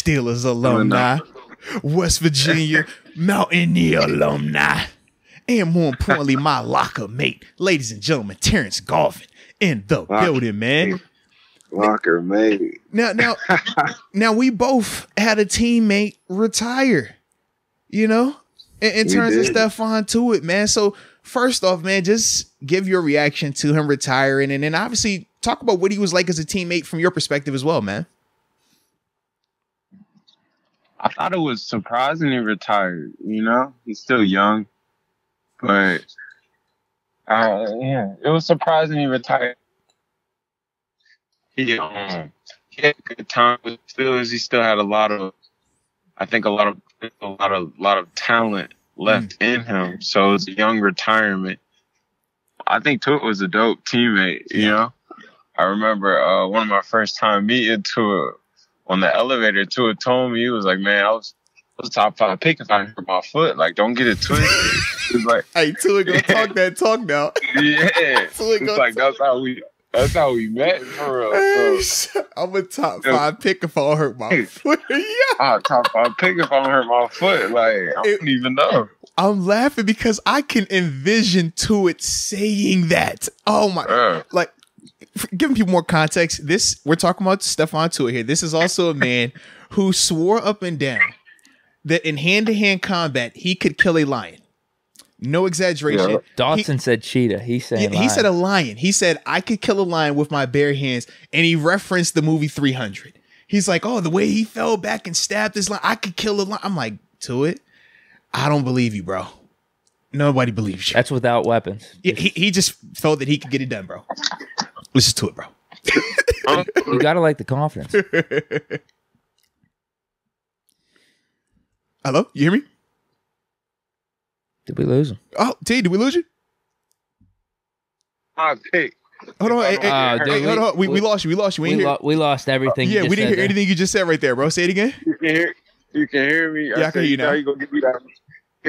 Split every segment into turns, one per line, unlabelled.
Steelers alumni, West Virginia Mountaineer alumni, and more importantly, my locker mate, ladies and gentlemen, Terence Garvin in the building, man.
Locker mate.
Now we both had a teammate retire, you know, in terms of Stephon Tuitt, man. So first off, man, just give your reaction to him retiring, and then obviously talk about what he was like as a teammate from your perspective as well, man.
I thought it was surprising he retired. You know, he's still young, but yeah, it was surprising he retired. He had a good time with the Steelers. He still had a lot of talent left in him. So it was a young retirement. I think Tuitt was a dope teammate. You know, I remember one of my first time meeting Tuitt on the elevator. Tuitt told me, he was like, "Man, I was top 5 pick if I hurt my foot. Like, don't get it twisted." He was like,
"Hey, Tuitt, go talk that talk now."
Yeah, it's like that's how we met for real. So.
I'm a top 5 pick if I don't hurt my foot. Yeah,
top 5 pick if I don't hurt my foot. Like, I don't even know.
I'm laughing because I can envision Tuitt saying that. Oh my! Like, giving people more context. We're talking about Stephon Tuitt here. This is also a man who swore up and down that in hand-to-hand combat he could kill a lion. No exaggeration.
Yeah. Dawson said cheetah. He said
he said a lion. He said, I could kill a lion with my bare hands. And he referenced the movie 300. He's like, oh, the way he fell back and stabbed this lion, I could kill a lion. I'm like, Tuitt, I don't believe you, bro. Nobody believes you.
That's without weapons.
Yeah, he just felt that he could get it done, bro. Listen to it, bro.
You gotta like the confidence.
Hello? You hear me?
Did we lose him?
Oh, T, did we lose you?
Hey.
Hold on. Hey, hold on. We lost you. We lost you.
We lost everything.
Yeah, we didn't hear anything you just said right there, bro. Say it again.
You can hear me.
Yeah, I can hear you now.
You gonna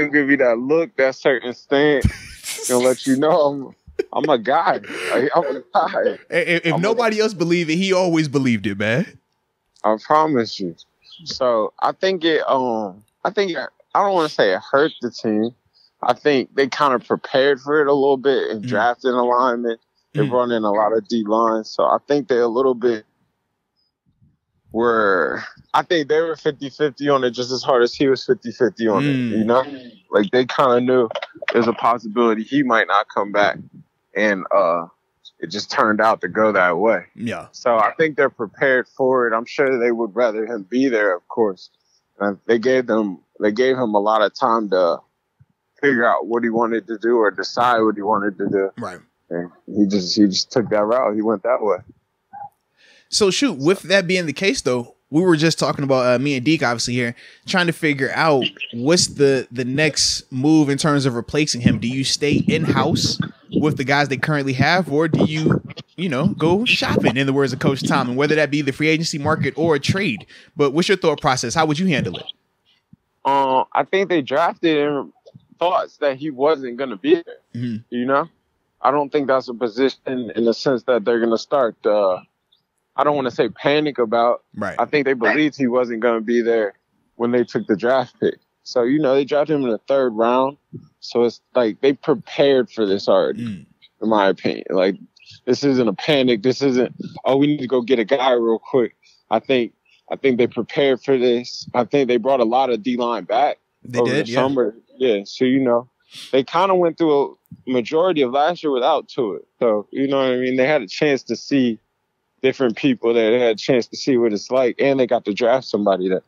give me that look, that certain stance. Gonna let you know I'm a guy. I'm a guy.
If nobody else believed it, he always believed it, man.
I promise you. So I think I don't want to say it hurt the team. I think they kind of prepared for it a little bit and drafted an alignment. They brought in a lot of D lines. So I think they a little bit I think they were 50-50 on it just as hard as he was 50-50 on it, you know? Like, they kind of knew there's a possibility he might not come back. And it just turned out to go that way.
Yeah.
So I think they're prepared for it. I'm sure they would rather him be there, of course. And they gave him a lot of time to figure out what he wanted to do or decide what he wanted to do.
Right.
And he just took that route. He went that way.
So shoot, with that being the case though, we were just talking about me and Deke obviously here, trying to figure out what's the next move in terms of replacing him. Do you stay in-house with the guys they currently have, or do you go shopping, in the words of Coach Tom, and whether that be the free agency market or a trade? But what's your thought process? How would you handle it?
I think they drafted in thoughts that he wasn't going to be there.
Mm-hmm.
You know, I don't think that's a position in the sense that they're going to start. I don't want to say panic about.
Right.
I think they believed he wasn't going to be there when they took the draft pick. So, they drafted him in the 3rd round. So it's like they prepared for this already, in my opinion. Like, this isn't a panic. This isn't, we need to go get a guy real quick. I think they prepared for this. I think they brought a lot of D-line back over the summer. Yeah. So, they kind of went through a majority of last year without Tuitt. So, you know what I mean? They had a chance to see different people there. They had a chance to see what it's like, and they got to draft somebody that.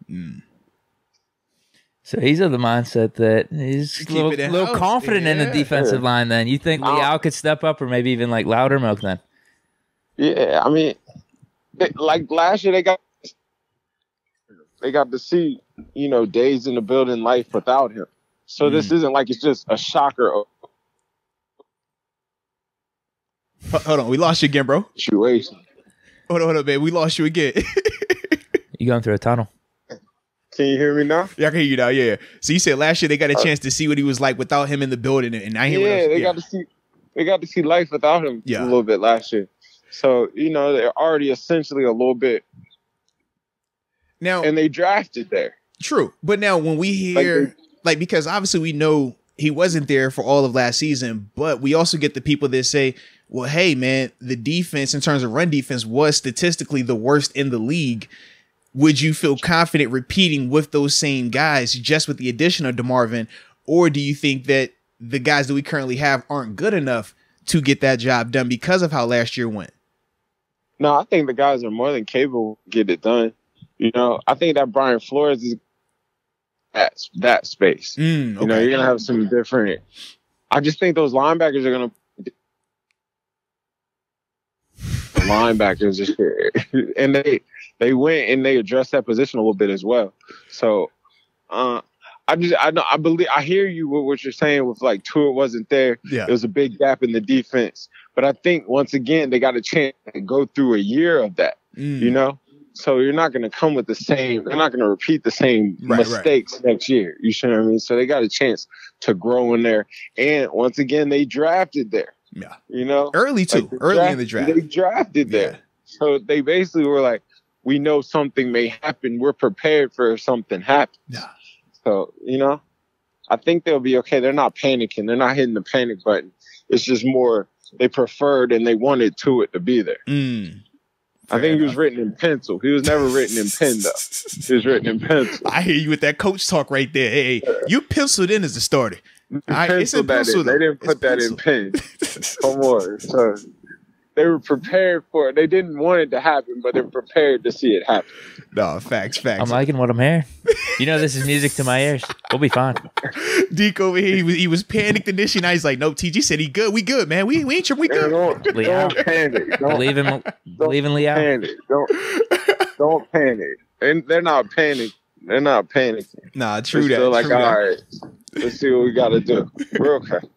So he's of the mindset that he's a little confident in the defensive line. Then you think Leal could step up, or maybe even like Loudermilk then?
Yeah, I mean, like last year they got to see days in the building life without him. So this isn't like it's just a shocker.
Hold on, we lost you again, bro.
Situation.
Hold on, babe. We lost you again.
You going through a tunnel?
Can you hear me now?
Yeah, I can hear you now. Yeah. So you said last year they got a chance to see what he was like without him in the building, and I hear
they got to see life without him a little bit last year. So they're already essentially a little bit
Now,
and they drafted there.
True. But now when we hear, because obviously we know he wasn't there for all of last season, but we also get the people that say, well, hey, man, the defense in terms of run defense was statistically the worst in the league. Would you feel confident repeating with those same guys just with the addition of DeMarvin? Or do you think that the guys that we currently have aren't good enough to get that job done because of how last year went?
No, I think the guys are more than capable to get it done. You know, I think that Brian Flores is that space. Okay. You know, you're going to have some different. I just think those linebackers are going to. Linebackers this year. And they went and they addressed that position a little bit as well. So, I hear you with what you're saying with like Tuitt wasn't there.
Yeah.
There was a big gap in the defense. But I think once again, they got a chance to go through a year of that, you know? So you're not going to come with they're not going to repeat the same mistakes next year. You see what I mean? So they got a chance to grow in there. And once again, they drafted there.
Yeah.
You know?
Early too. Early in the draft.
They drafted there.
Yeah.
So they basically were like, we know something may happen. We're prepared for if something happens.
Yeah.
So, you know, I think they'll be okay. They're not panicking. They're not hitting the panic button. It's just more they preferred and they wanted Tuitt to be there. I think he was written in pencil. He was never written in pen, though. He was written in pencil.
I hear you with that coach talk right there. Hey, you penciled in as a starter. It's in pencil.
They didn't put that in pen. Come on. So they were prepared for it. They didn't want it to happen, but they're prepared to see it happen.
No, facts.
I'm liking what I'm hearing. You know, this is music to my ears. We'll be fine.
Deke over here, he was panicked initially. Now he's like, "No, TG said he good. We good, man. We ain't sure we good."
Don't panic.
Believe in Leo.
Panic. Don't panic. And they're not panicking. They're not panicking.
Nah, true
they're
that.
Like, all right, let's see what we got to do. We're okay.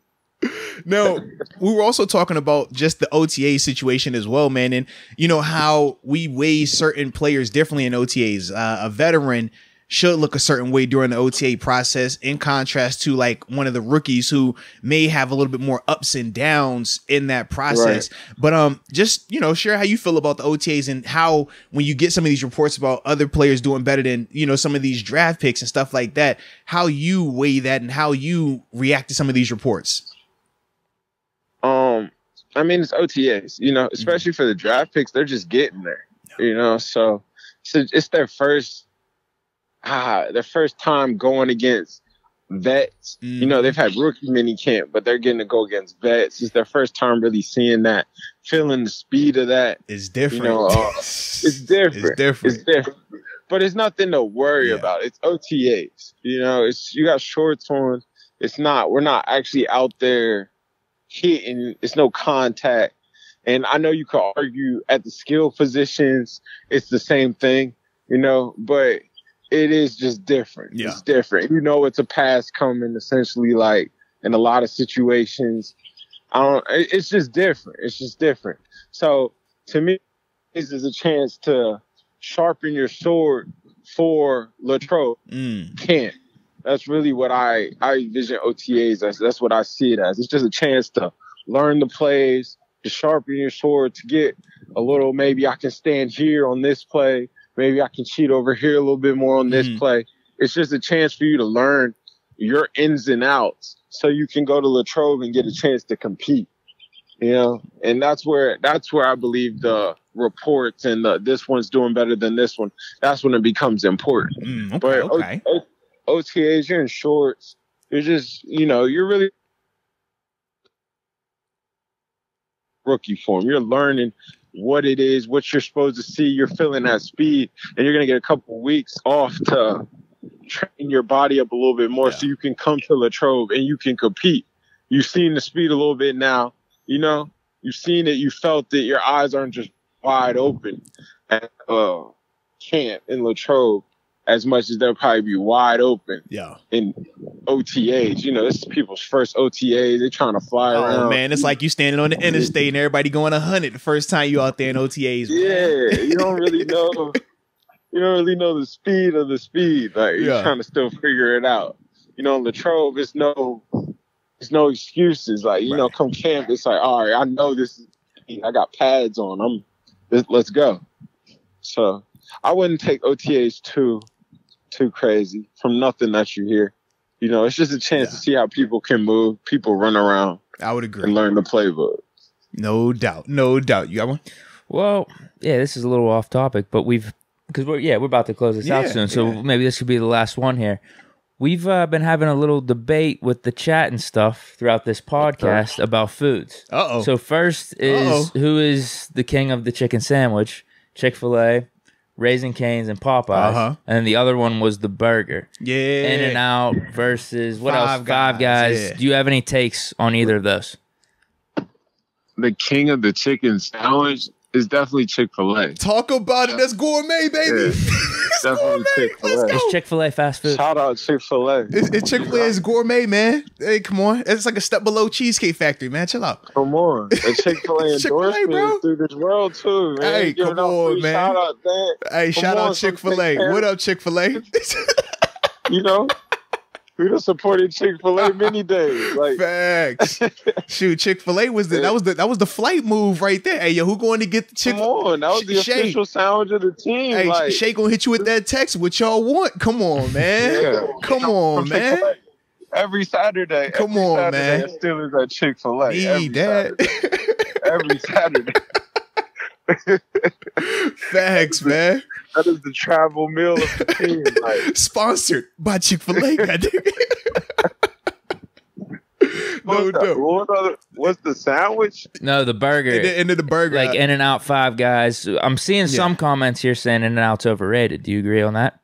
No, we were also talking about just the OTA situation as well, man. And you know how we weigh certain players differently in OTAs. A veteran should look a certain way during the OTA process in contrast to like one of the rookies who may have a little bit more ups and downs in that process. Right. But just, you know, share how you feel about the OTAs and how when you get some of these reports about other players doing better than, you know, some of these draft picks and stuff like that, how you weigh that and how you react to some of these reports.
I mean, it's OTAs, you know, especially for the draft picks, they're just getting there, you know, so it's their first time going against vets. You know, they've had rookie mini camp, but they're getting to go against vets. It's their first time really seeing that, feeling the speed of that.
It's different.
You know, it's different. It's different. But it's nothing to worry about. It's OTAs. You know, you got shorts on. We're not actually out there hitting. It's no contact. And I know you could argue at the skill positions, it's the same thing, you know, but it is just different. Yeah. It's different. You know, it's a pass coming essentially, like in a lot of situations. It's just different. It's just different. So to me, this is a chance to sharpen your sword for Latrobe. Can't. That's really what I envision OTAs. That's what I see it as. It's just a chance to learn the plays, to sharpen your sword, to get a little, maybe I can stand here on this play. Maybe I can cheat over here a little bit more on this play. It's just a chance for you to learn your ins and outs so you can go to Latrobe and get a chance to compete. You know, and that's where I believe the reports and this one's doing better than this one. That's when it becomes important.
Okay.
OTAs, you're in shorts. You're just, you know, you're really rookie form. You're learning what it is, what you're supposed to see. You're feeling that speed, and you're going to get a couple of weeks off to train your body up a little bit more so you can come to Latrobe and you can compete. You've seen the speed a little bit now. You know, you've seen it. You felt it. Your eyes aren't just wide open at camp in Latrobe as much as they'll probably be wide open in OTAs. You know, this is people's first OTAs. They're trying to fly around.
Oh, man, it's like you standing on the interstate and everybody going 100 the first time you out there in OTAs.
Yeah, you don't really know. You don't really know the speed of the speed. Like, you're trying to still figure it out. You know, in Latrobe, it's no excuses. Like, you know, come camp, it's like, all right, I know this is, I got pads on. Let's go. So I wouldn't take OTAs too crazy from nothing that you hear. You know, it's just a chance to see how people can move, people run around.
I would agree.
And learn the playbook.
No doubt. You got one?
Well, yeah, this is a little off topic, but we're about to close this out soon, so maybe this could be the last one here. We've been having a little debate with the chat and stuff throughout this podcast about foods.
Uh-oh.
So first is who is the king of the chicken sandwich? Chick-fil-A, Raising Cane's, and Popeyes. And then the other one was the burger.
Yeah.
In-N-Out versus what else? Five Guys. Yeah. Do you have any takes on either of those?
The king of the chicken sandwich is definitely Chick-fil-A.
Talk about it. That's gourmet, baby.
Yeah. Definitely Chick-fil-A.
Is Chick-fil-A fast food?
Shout out Chick-fil-A.
It's Chick-fil-A is gourmet, man. Hey, come on. It's like a step below Cheesecake Factory, man. Chill out.
Come on. And Chick-fil-A endorsement through this world, too, man.
Hey, come on, man.
Shout out, man.
Hey, shout out Chick-fil-A. What up, Chick-fil-A?
You know? We done supported Chick-fil-A many days. Like
facts. Shoot, Chick-fil-A was that was the flight move right there. Hey, yo, who going to get the Chick?
Come on, that was the official sandwich of the team.
Hey,
like,
Shay gonna hit you with that text. What y'all want? Come on, man. Come on, man.
Every Saturday.
Come on, man.
Still is at Chick-fil-A.
Need that.
Every Saturday.
Facts, man.
That is the travel meal of the team. Like.
Sponsored by Chick-fil-A.
What's the sandwich?
No, the burger.
And then the burger.
Like In-N-Out, Five Guys. I'm seeing some comments here saying In-N-Out's overrated. Do you agree on that?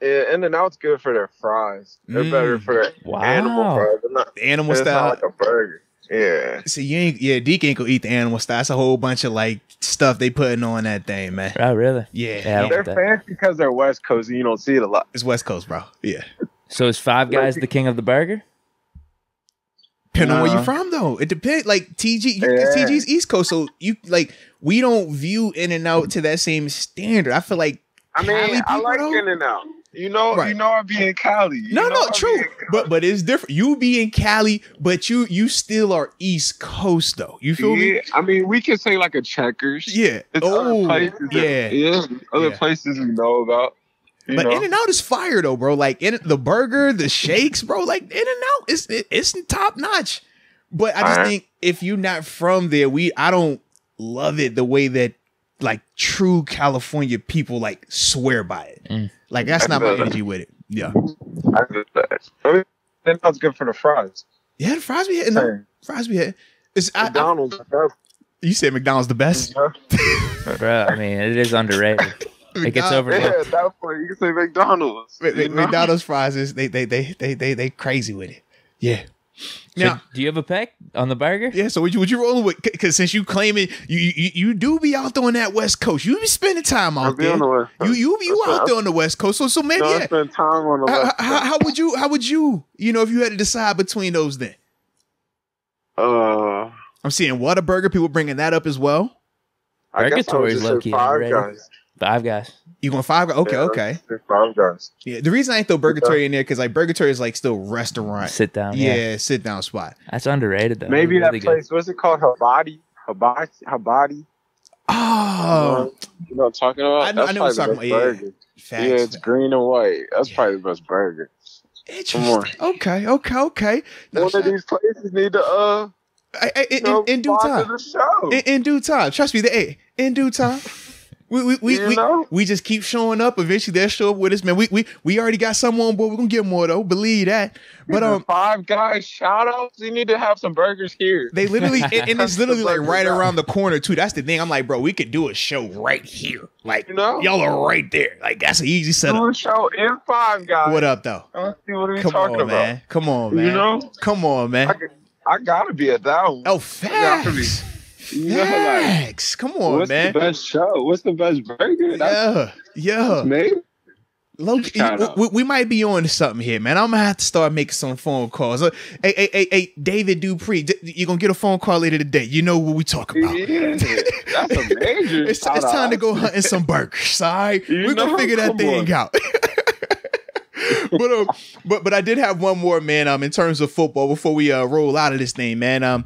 Yeah, In-N-Out's good for their fries. They're better for their animal fries.
The animal style.
It's not like a burger. Yeah.
See, Deke ain't gonna eat the animal style. That's a whole bunch of like stuff they putting on that thing, man.
Oh, really?
Yeah.
They're fancy because they're West Coast and you don't see it a lot.
It's West Coast, bro. Yeah.
So is Five Guys the king of the burger?
Depending on where you're from, though. It depends. Like TG's East Coast, so we don't view In-N-Out to that same standard. I feel like
I like In-N-Out. You know I be in Cali.
No, true. But it's different. You be in Cali, but you still are East Coast though. You feel me?
I mean, we can say like a Checkers.
Yeah.
It's other places other places we know about.
But In-N-Out is fire though, bro. Like the burger, the shakes, bro. Like In-N-Out it's top notch. But I just think if you're not from there, I don't love it the way that like true California people like swear by it. Like that's not my energy with it. Yeah.
I get that. I mean, In-N-Out's good for the fries.
Yeah, the fries be hitting. No, fries be hitting.
McDonald's.
You said McDonald's the best?
Yeah. Bro, I mean, it is underrated. It gets overlooked.
Yeah, that's what you can say. McDonald's.
McDonald's fries is they crazy with it. Yeah.
Now, do you have a pick on the burger?
Yeah. So what you rolling with? Because since you claim it, you do be out there on that West Coast. You be spending time out there. You out there on the West Coast. So maybe
I spend time on the West Coast.
How would you if you had to decide between those then? I'm seeing Whataburger. People bringing that up as well.
Burgatory's low-key underrated. Five Guys.
You going Five Guys? Okay.
Five Guys.
Yeah. The reason I ain't throw Burgatory in there because like Burgatory is like still restaurant.
Sit down.
Yeah, sit down spot.
That's underrated though.
Maybe that place. What's it called? Habadi.
Oh.
You know what I'm talking about?
I know what you're talking about. Yeah.
Facts, it's green and white. That's probably the best burger.
Interesting. Okay.
One of these places need to
in due time. In due time. Trust me, in due time. We just keep showing up. Eventually they'll show up with us, man. We already got some on board. We're gonna get more though. Believe that. But
Five Guys shout outs. You need to have some burgers here.
They literally and it's literally like right around the corner too. That's the thing. I'm like, bro, we could do a show right here. Like y'all are right there. Like that's an easy setup.
Do a show in Five Guys.
What up though?
Let's see what we're talking about.
Man. Come on, man. Come on, man.
I gotta be at that one.
Oh, facts. Facts. Come on, man.
What's the best show? What's the best burger?
Yeah.
Maybe.
Loki, we might be on to something here, man. I'm gonna have to start making some phone calls. Hey, David Dupree, you're gonna get a phone call later today. You know what we talk about.
Yeah, that's a major.
It's time to go hunting some burgers. All right, we're gonna figure that thing out. But I did have one more, man. In terms of football, before we roll out of this thing, man.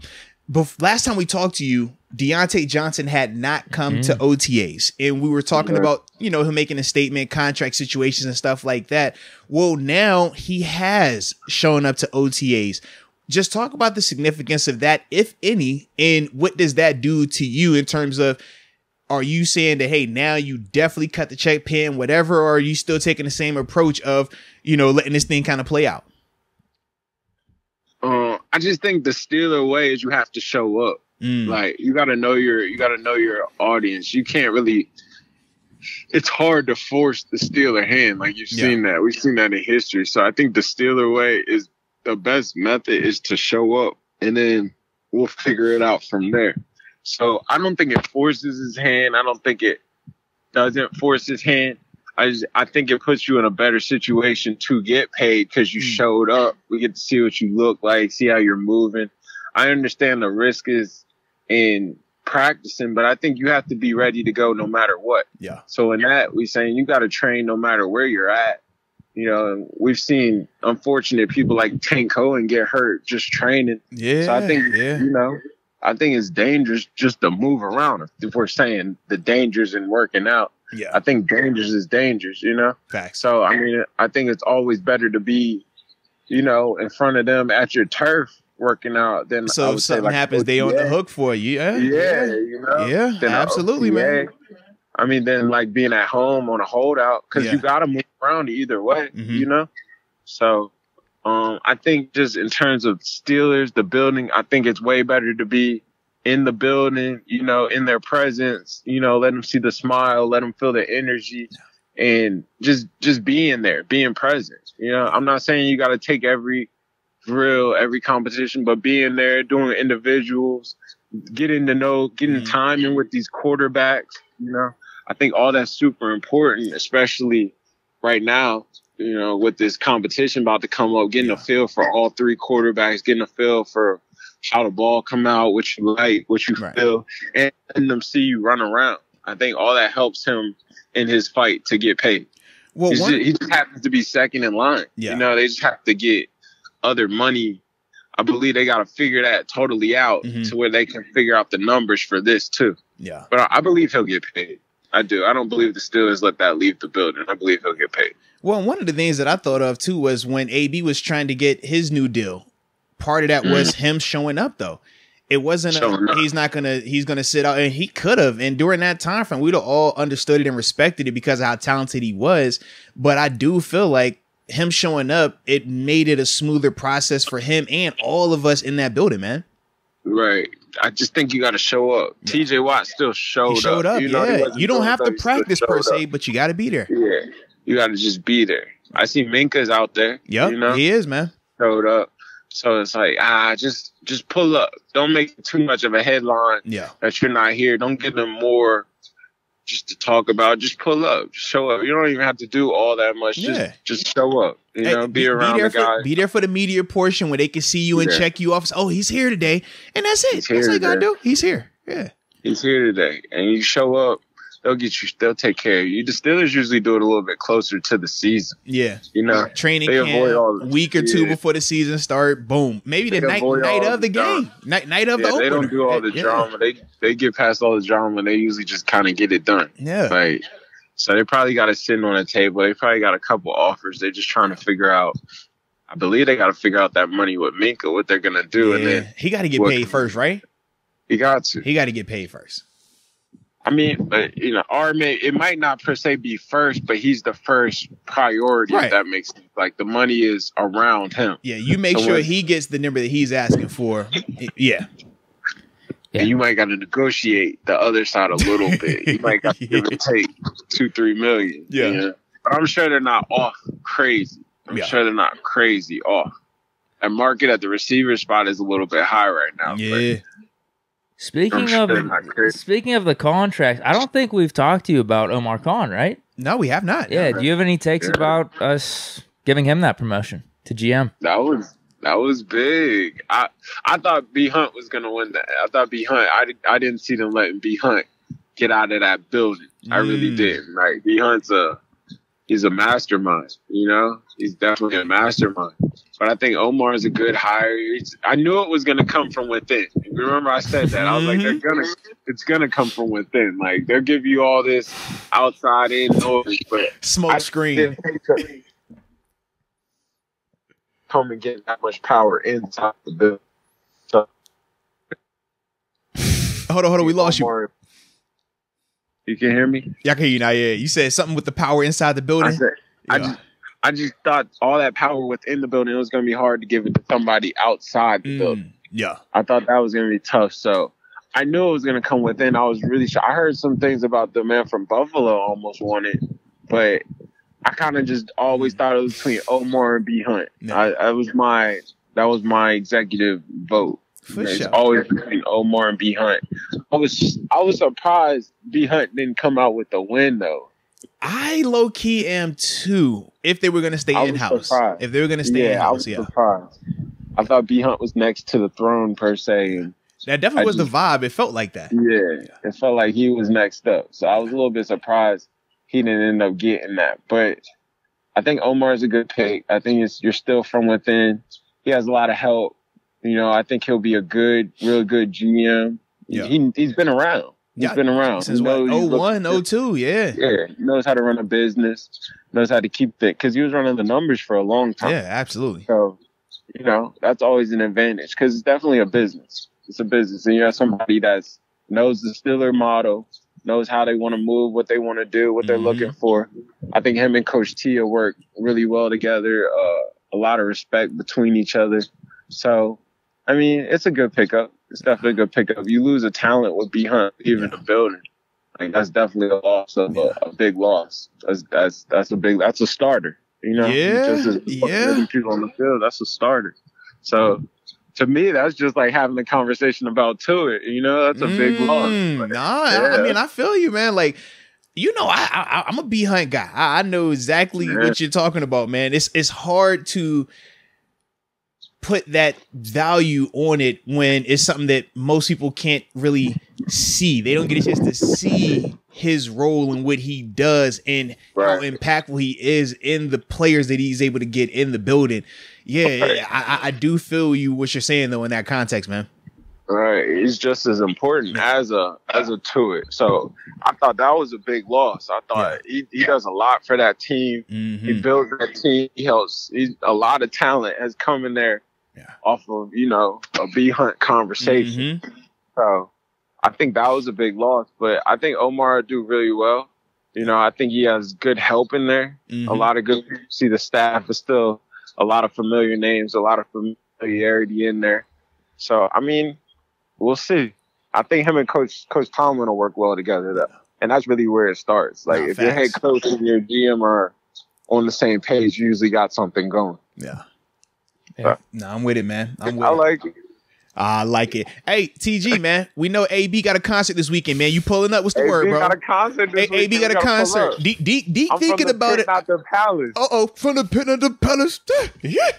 last time we talked to you, Deontay Johnson had not come to OTAs, and we were talking about, him making a statement, contract situations and stuff like that. Well, now he has shown up to OTAs. Just talk about the significance of that, if any, and what does that do to you in terms of, are you saying that, hey, now you definitely cut the check, paying whatever, or are you still taking the same approach of, letting this thing kind of play out?
I just think the Steeler way is you have to show up. Like you gotta know your audience. You can't really. It's hard to force the Steeler hand. Like you've seen that. We've seen that in history. So I think the Steeler way is the best method is to show up, and then we'll figure it out from there. So I don't think it forces his hand. I don't think it doesn't force his hand. I think it puts you in a better situation to get paid because you showed up. We get to see what you look like, see how you're moving. I understand the risk is in practicing, but I think you have to be ready to go no matter what. Yeah. So in that, we're saying you got to train no matter where you're at. And we've seen unfortunate people like Tank Cohen get hurt just training. Yeah. So I think, I think it's dangerous just to move around. If we're saying the dangers in working out. Yeah, I think dangerous is dangerous, Facts. So, I mean, I think it's always better to be, in front of them at your turf working out than
so if something happens, they on the hook for you. Yeah, absolutely, man.
I mean, then like being at home on a holdout because you got to move around either way, So, I think just in terms of Steelers, the building, I think it's way better to be in the building, in their presence, let them see the smile, let them feel the energy, and just being there, being present. I'm not saying you got to take every drill, every competition, but being there, doing individuals, getting time in with these quarterbacks. I think all that's super important, especially right now. With this competition about to come up, getting a feel for all three quarterbacks, getting a feel for how the ball come out, what you like, what you feel, and letting them see you run around. I think all that helps him in his fight to get paid. Well, he just happens to be second in line. Yeah. They just have to get other money. I believe they got to figure that totally out to where they can figure out the numbers for this too. Yeah. But I believe he'll get paid. I do. I don't believe the Steelers let that leave the building. I believe he'll get paid.
Well, one of the things that I thought of too was when AB was trying to get his new deal. Part of that was him showing up, though. It wasn't he's gonna sit out, and he could have. And during that time frame, we'd have all understood it and respected it because of how talented he was. But I do feel like him showing up, it made it a smoother process for him and all of us in that building, man.
Right. I just think you got to show up. Yeah. TJ Watt still showed up.
You don't have to practice per se, but you got to be there.
Yeah. You got to just be there. I see Minka's out there.
Yep, he is, man.
Showed up. So it's like, just pull up. Don't make too much of a headline that you're not here. Don't give them more just to talk about. Just pull up. Just show up. You don't even have to do all that much. Just show up. Be around the guys.
Be there for the media portion where they can see you and check you off. Oh, he's here today. And that's it. That's all you got to do. He's here. Yeah.
He's here today. And you show up. They'll get you. They'll take care of you. The Steelers usually do it a little bit closer to the season. Yeah,
training camp, week or two before the season start. Boom, maybe the night of the game, night of the opener.
They don't do all the drama. They get past all the drama. They usually just kind of get it done. Yeah, right. So they probably got to sit on a table. They probably got a couple offers. They're just trying to figure out. I believe they got to figure out that money with Minka, what they're gonna do, and then
he got to get paid first, right?
He got to.
He got to get paid first.
I mean, but it might not per se be first, but he's the first priority. Right. If that makes sense. Like the money is around him.
Yeah, you make sure he gets the number that he's asking for. Yeah.
And you might got to negotiate the other side a little bit. You might got to give and take $2-3 million. Yeah. But I'm sure they're not off crazy. I'm sure they're not crazy off. That market at the receiver spot is a little bit high right now.
Yeah. Speaking of the contract, I don't think we've talked to you about Omar Khan, right?
No, we have not.
Yeah, do you have any takes about us giving him that promotion to GM?
That was big. I thought B Hunt was gonna win that. I thought B Hunt. I didn't see them letting B Hunt get out of that building. I really did. Right, B Hunt's he's a mastermind. He's definitely a mastermind. But I think Omar is a good hire. I knew it was going to come from within. Remember I said that. I was like, it's going to come from within. Like, they'll give you all this outside in noise, but
smoke screen.
Come and get that much power inside the building. So,
hold on. We lost you.
You can hear me?
Yeah, I can hear you now. Yeah, you said something with the power inside the building.
I just thought all that power within the building, it was going to be hard to give it to somebody outside the building.
Yeah.
I thought that was going to be tough. So I knew it was going to come within. I was really sure. I heard some things about the man from Buffalo almost wanted, but I kind of just always thought it was between Omar and B Hunt. Yeah. That was my executive vote. It's always between Omar and B Hunt. I was surprised B Hunt didn't come out with the win though.
I low key am too. If they were going to stay in house, if they were going to stay in house,
I was surprised. I thought B Hunt was next to the throne per se. And
that definitely was the vibe. It felt like that.
Yeah, it felt like he was next up. So I was a little bit surprised he didn't end up getting that. But I think Omar is a good pick. I think you're still from within. He has a lot of help. I think he'll be a real good GM. Yeah. He's been around. He's been around
since 01, 02, yeah.
Yeah, he knows how to run a business, knows how to keep it, because he was running the numbers for a long time.
Yeah, absolutely.
So, that's always an advantage, because it's definitely a business. It's a business, and you have somebody that knows the Steeler model, knows how they want to move, what they want to do, what they're looking for. I think him and Coach Tia work really well together, a lot of respect between each other. So, I mean, it's a good pickup. It's definitely a good pickup. You lose a talent with B Hunt leaving the building. Like, that's definitely a loss of a big loss. That's a starter. Just as many people on the field, that's a starter. So to me, that's just like having a conversation about Tuitt. That's a big loss.
I mean, I feel you, man. Like, I'm a B Hunt guy. I know exactly what you're talking about, man. It's hard to put that value on it when it's something that most people can't really see. They don't get a chance to see his role and what he does and how impactful he is in the players that he's able to get in the building. Yeah, I do feel what you're saying though in that context, man.
Right, he's just as important as a Tuitt. So I thought that was a big loss. I thought he does a lot for that team. Mm-hmm. He builds that team. He helps. A lot of talent has come in there off of a B Hunt conversation. Mm-hmm. So I think that was a big loss. But I think Omar will do really well. I think he has good help in there. Mm-hmm. A lot of good. See, the staff is still a lot of familiar names, a lot of familiarity in there. So I mean, we'll see. I think him and Coach Tomlin will work well together, though. And that's really where it starts. Like, if your head coach and your GM are on the same page, you usually got something going.
Yeah. No, I'm with it, man.
I like it.
I like it. Hey, TG, man, we know AB got a concert this weekend, man. You pulling up? What's the word, bro?
AB got a concert this weekend.
AB got a concert. Deke thinking about it.
Not the palace.
From the pit of the palace. Yeah.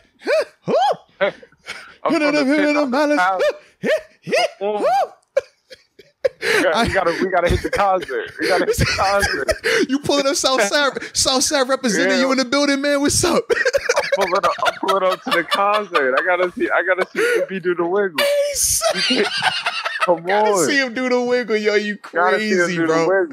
From the pit of the palace. We gotta hit the concert.
You pulling up Southside representing you in the building, man. What's up?
I'm pulling up to the concert. I gotta see AB do the wiggle. Come on.
Gotta see him do the wiggle, yo. You crazy, bro.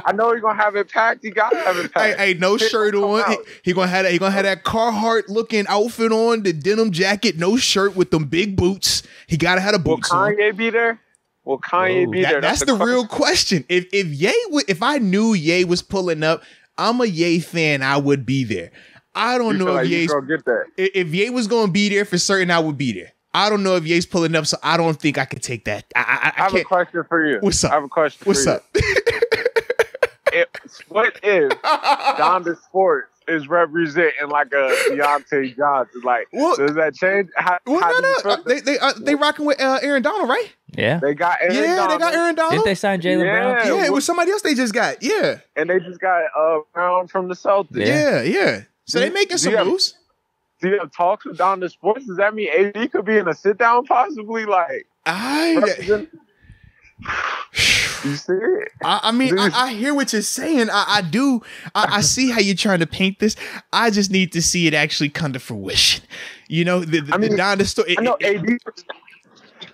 I know he's gonna have it packed. He gotta have it packed.
Hey, no shirt on. He gonna have that Carhartt looking outfit on, the denim jacket, no shirt with them big boots. He gotta have the boots on.
Will Kanye be there? Will Kanye be there?
That's the real question. If I knew Ye was pulling up, I'm a Ye fan. I would be there. I don't know if Ye's gonna get that. If Ye was gonna be there for certain, I would be there. I don't know if Ye's pulling up, so I don't think I could take that. I
have a question for you.
What's up?
I have a question.
What's up?
What if Donda Sports is representing like a Deontay Johnson? Like, does that change?
They rocking with Aaron Donald, right?
Yeah,
they got Aaron Donald.
They got Aaron Donald.
Didn't they sign Jaylen Brown?
Yeah, it was somebody else they just got. Yeah,
and they just got Brown from the Celtics.
Yeah. So they making some moves.
Do you have talks with Donda Sports? Does that mean AD could be in a sit down possibly? Like, You see it?
I mean, I hear what you're saying. I do. I see how you're trying to paint this. I just need to see it actually come to fruition. You know, the dinosaur.
I know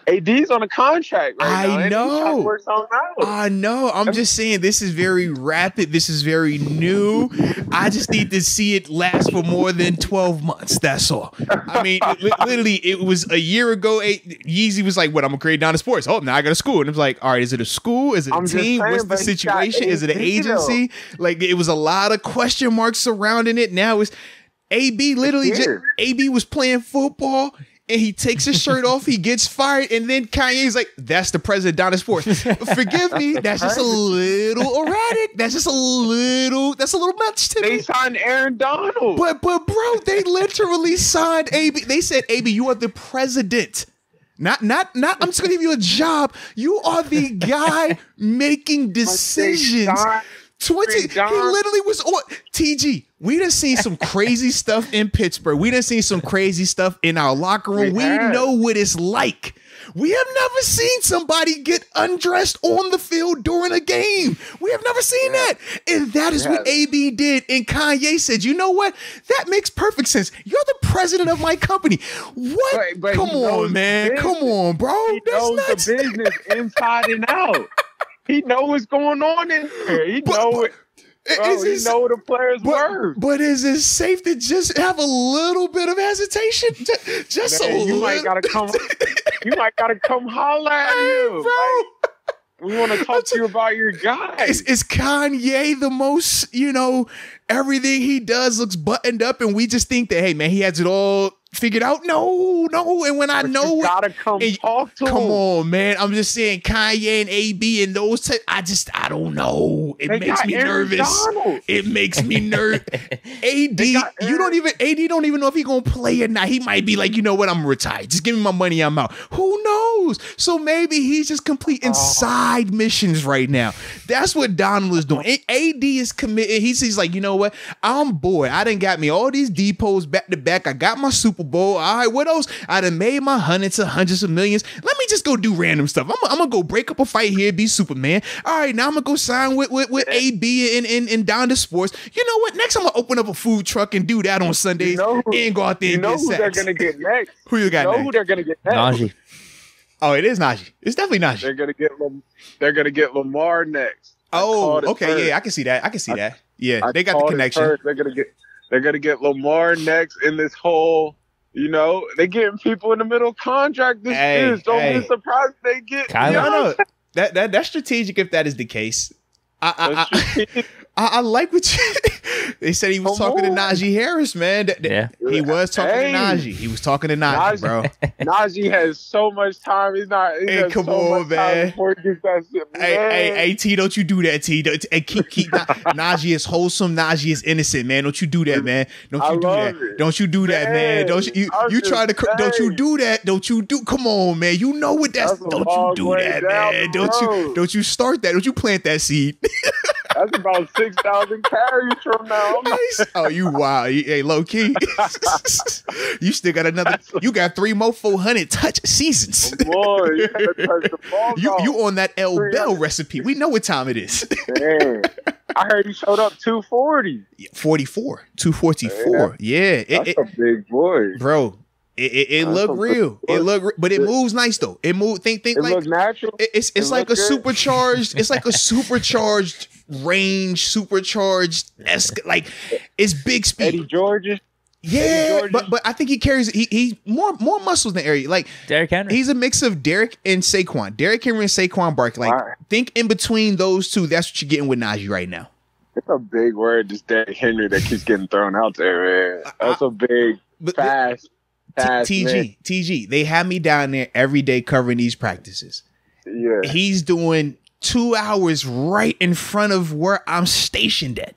AD's on a contract right now.
I know.
Work something out.
I know. I'm just saying this is very rapid. This is very new. I just need to see it last for more than 12 months. That's all. I mean, literally, it was a year ago. Yeezy was like, "What? I'm gonna create Donna Sports. Oh, now I got a school." And it was like, "All right, is it a school? Is it a team? What's the situation? Is it an agency?" Like, it was a lot of question marks surrounding it. Now it's AB. Literally, AB was playing football. And he takes his shirt off, he gets fired, and then Kanye's like, "That's the president of Donna Sports." Forgive me, that's just a little erratic. That's a little much to me.
They signed Aaron Donald.
But bro, they literally signed AB. They said, "AB, you are the president. Not I'm just gonna give you a job. You are the guy making decisions." Tuitt, he literally was on TG. We done seen some crazy stuff in Pittsburgh. We done seen some crazy stuff in our locker room. We know what it's like. We have never seen somebody get undressed on the field during a game. We have never seen that. And that is what AB did. And Kanye said, "You know what? That makes perfect sense. You're the president of my company." What?
But
come on, man. Come on, bro.
He knows the business inside and out. He know what's going on in there. He know it. He know the players' words.
But is it safe to just have a little bit of hesitation? Just
man,
a little.
You might gotta come holler at him,
bro.
Like, we want to talk to you about your guy.
Is Kanye the most? Everything he does looks buttoned up, and we just think that, hey, man, he has it all figured out. No. And when I know
you gotta come talk to him.
Come on, man. I'm just saying Kanye and AB and those I don't know. It makes me nervous. It makes me nervous. AD don't even know if he's gonna play or not. He might be like, "You know what? I'm retired. Just give me my money. I'm out." Who knows? So maybe he's just completing side missions right now. That's what Donald is doing. AD is committed. He's like, "You know what? I'm bored. I done got me all these depots back to back. I got my Super Bowl. All right, what else? I done made my hundreds of millions. Let me just go do random stuff. I'm gonna go break up a fight here, be Superman. All right, now I'm gonna go sign with AB and Donda Sports. You know what? Next, I'm gonna open up a food truck and do that on Sundays and go out there and get sex."
You know who they're gonna get next?
Who you got?
You know who they're gonna get next?
Najee.
Oh, it is Najee. It's definitely Najee.
They're gonna get Lamar next.
Oh, okay, yeah, I can see that. Yeah, they got the connection.
They're gonna get Lamar next in this whole. They getting people in the middle contract. Don't be surprised they get.
No. That's strategic if that is the case. I like what you. They said he was talking to Najee Harris, man. He was talking to Najee. He was talking to Najee, bro.
Najee has so much time. Hey,
come on, man. Hey, T, don't you do that, T. Hey, keep Najee is wholesome. Najee is innocent, man. Don't you do that, man. Don't you do that. Don't you do that, man. Don't you try to? Don't you do that? Don't you do? Come on, man. You know what that's. Don't you do that, man. Don't you start that. Don't you plant that seed.
That's about 6,000 carries from now.
Oh, you wow. Hey, low key. You still got you got 3 more 400 touch seasons.
Boy, you gotta touch the ball.
You on that L Bell recipe. We know what time it is.
Damn. I heard he showed up 240.
44. 244. Yeah.
That's a big boy.
Bro. It looked real. But it moves nice though. It moves. Think
it
like
looks natural.
It's like a supercharged. It's like a supercharged range, supercharged. Like it's big speed.
Eddie George.
Yeah, but I think he carries he more muscles than Eric. Like
Derrick Henry.
He's a mix of Derrick and Saquon. Derrick Henry and Saquon Barkley. Like think in between those two. That's what you're getting with Najee right now.
It's a big word, this Derrick Henry that keeps getting thrown out there, man. That's a big, fast.
TG, they have me down there every day covering these practices.
Yeah,
he's doing 2 hours right in front of where I'm stationed at.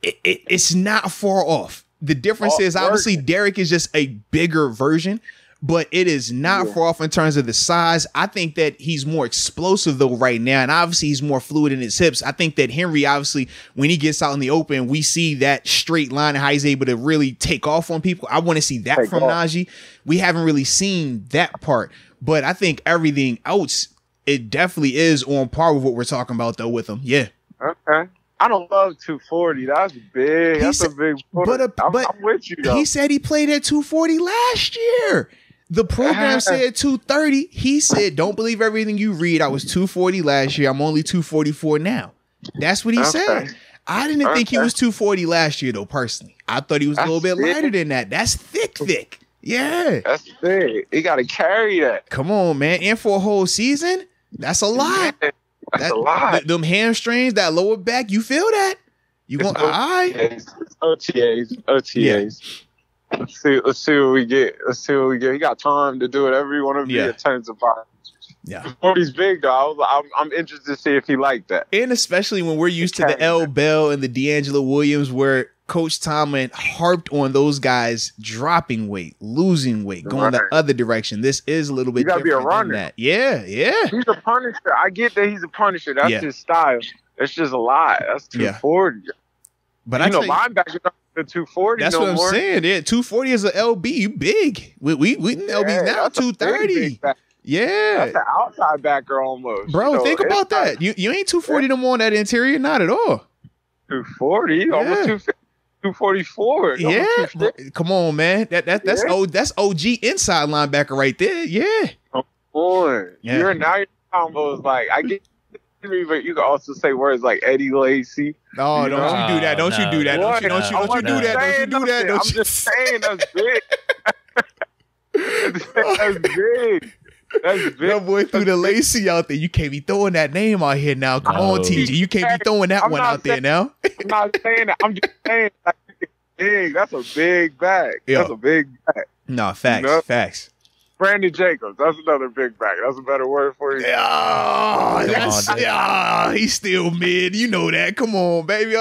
It's not far off. The difference is obviously Derek is just a bigger version, but it is not far off in terms of the size. I think that he's more explosive though right now, and obviously he's more fluid in his hips. I think that Henry, obviously, when he gets out in the open, we see that straight line and how he's able to really take off on people. I want to see that from Najee. We haven't really seen that part, but I think everything else it definitely is on par with what we're talking about though with him. Yeah.
Okay. I don't love 240. That's big. That's a big point. I'm with you though.
He said he played at 240 last year. The program said 230. He said, don't believe everything you read. I was 240 last year. I'm only 244 now. That's what he said. I didn't think he was 240 last year, though, personally. I thought he was a little bit lighter than that. That's thick. Yeah.
That's thick. He got to carry that.
Come on, man. And for a whole season, that's a lot.
Yeah, that's a lot.
Them hamstrings, that lower back, you feel that? You going, all right?
OTAs. Yeah. Let's see what we get. He got time to do whatever he want to be at turns of fire.
Yeah.
He's big, though. I'm interested to see if he liked that.
And especially when we're used to the L. Bell and the D'Angelo Williams, where Coach Tomlin harped on those guys dropping weight, losing weight, going the other direction. This is a little bit different. You got to be a runner. Than that. Yeah.
He's a punisher. I get that he's a punisher. That's his style. It's just a lot. That's 240. Yeah.
But
linebackers are 240.
That's what I'm saying. Yeah, 240 is an LB. You big. We LBs now 230. Yeah,
that's an outside backer almost.
Bro, think about that. You ain't 240 no more on that interior, not at all.
240, almost 244.
Yeah, come on, man. That's OG inside linebacker right there. Yeah.
Come on. Yeah. Your combos like I get. But you can also say words like Eddie Lacy.
No, don't you do that. Don't you do that. Don't you do that.
I'm just saying that's big. That's big. That's big.
That boy threw the Lacy out there. You can't be throwing that name out here now. Come on, TG. You can't be throwing that one out there now.
I'm not saying that. I'm just saying like, big. That's a big bag. That's a big bag.
No, facts. Facts.
Brandon Jacobs, that's another big back. That's a better word for you.
He's still mid. You know that. Come on, baby.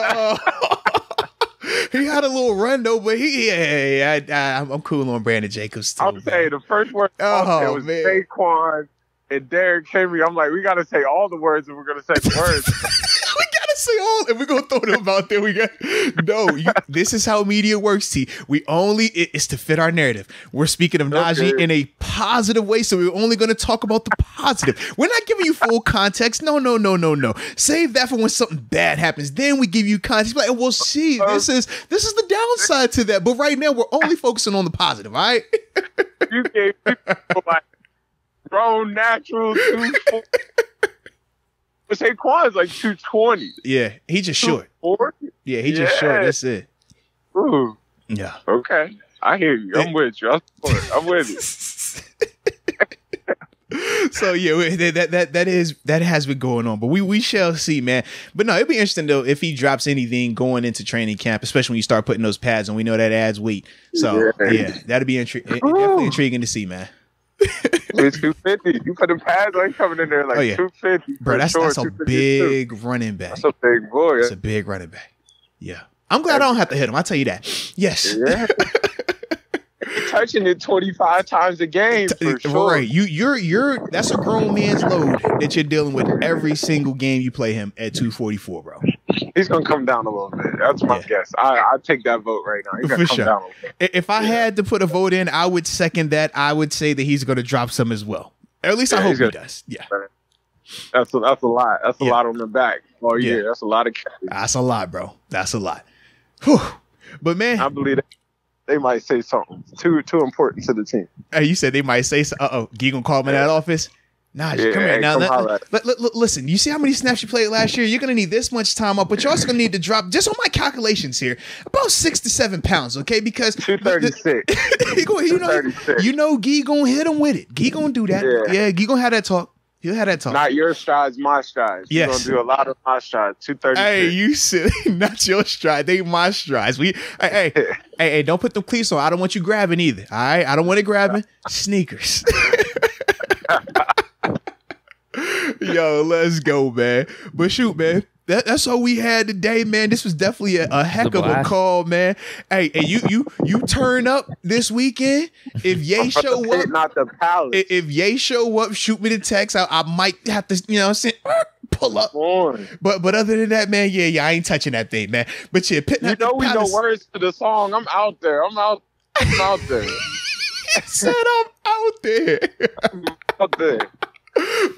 He had a little run though, but I'm cool on Brandon Jacobs too.
I'm saying the first word was Saquon and Derrick Henry. I'm like, we got to say all the words and we're going to say the words.
Say all, and we're gonna throw them out there. This is how media works, T. It's to fit our narrative. We're speaking of Najee in a positive way, so we're only gonna talk about the positive. We're not giving you full context. No. Save that for when something bad happens. Then we give you context. Like, we'll see. This is the downside to that. But right now, we're only focusing on the positive. All right.
You gave people like grown natural 240. But Saquon's like 220.
Yeah, he just short. Yeah, he just short. That's it.
Ooh.
Yeah.
Okay. I hear you. I'm with you. I'm with you.
So yeah, that has been going on, but we shall see, man. But no, it'd be interesting though if he drops anything going into training camp, especially when you start putting those pads on. We know that adds weight, so yeah that'd be definitely intriguing to see, man.
It's 250. You put the pads on coming in there like 250.
Bro, that's a big running back.
That's a big boy.
That's a big running back. Yeah. I'm glad I don't have to hit him. I'll tell you that. Yes.
Yeah. Touching it 25 times a game for sure.
Right. You're that's a grown man's load that you're dealing with every single game you play him at 244, bro.
He's gonna come down a little bit. That's my guess. I take that vote right now. He's gonna come down a little bit.
If I had to put a vote in, I would second that. I would say that he's gonna drop some as well. Or at least I hope he does. Yeah.
That's a lot. That's a lot on the back all year. That's a lot of carries.
That's a lot, bro. That's a lot. Whew. But man,
I believe that they might say something too important to the team.
Hey, you said they might say something. Gee gonna call him in that office? Nah, come here now. Listen, you see how many snaps you played last year? You're going to need this much time up, but you're also going to need to drop, just on my calculations here, about 6 to 7 pounds, okay? Because
236.
You know Gee going to hit him with it. Gee going to do that. Yeah, Gee going to have that talk. He'll have that talk.
Not your strides, my strides. Yes. You're going to do a lot of my strides. 236.
Hey, you silly. Not your stride. They my strides. Hey, don't put them cleats on. I don't want you grabbing either. All right? I don't want it grabbing. Sneakers. Yo, let's go, man. But shoot, man. That's all we had today, man. This was definitely a heck of a call, man. Hey, and you turn up this weekend. If Ye show up,
not the palace.
If Ye show up, shoot me the text. I might have to, pull up. But other than that, man, I ain't touching that thing, man. But yeah,
we know words to the song. I'm out there. I'm out there.
He said I'm out there.
I'm out there.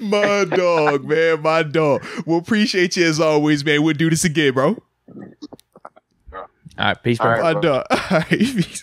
My dog, man. My dog. We'll appreciate you as always, man. We'll do this again, bro.
All right. Peace, bro.
All right,
My dog. All right. Peace.